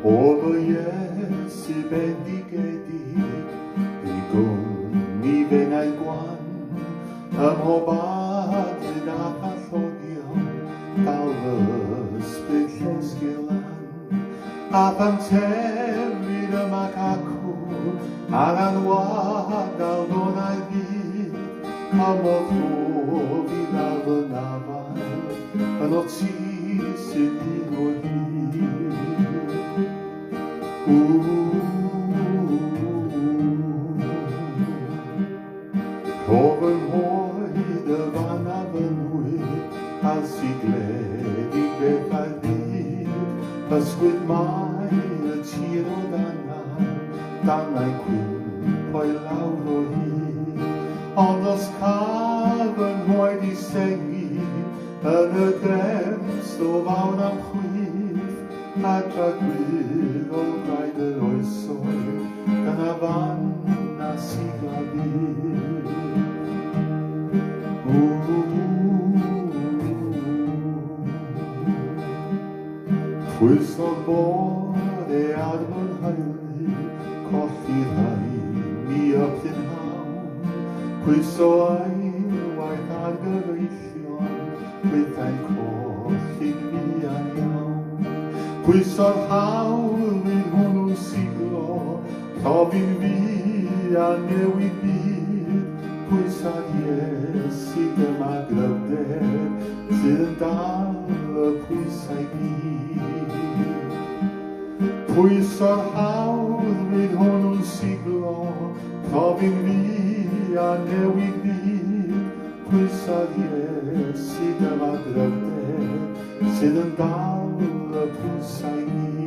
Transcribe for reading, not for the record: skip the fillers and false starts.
Ove si bendigedi i gommi ben al guan am hobad da pathodion talvez species gilan apam tevir macaco aran wadal donal bit como flovi naval anotice di morir. Hoven hoorde vanavond uit als ik gledig befaldir bescuit mai le tiro dan mijn queen poi lauro hi anders kaven mooi die sengi en het rems so wou nam chwif a tragwydd o gaid yr oesoedd gan a fan a sigla fydd. Pwysodd bod e arfer haelu colli rhai mi y prynhawn pwyso ail waith ar gyfeillion gwyddau'n colli mi a iawn. Pwyso'r hawl fydd hwnnw'n siglo, cofyn fi a newid byd. Pwysad Iesu dyma gryfder, sydd yn dal y pwysau gyd. Pwyso'r hawl fydd hwnnw'n siglo, cofyn fi a newid byd. Pwysad Iesu dyma gryfder, sydd yn dal the pwysau gyd.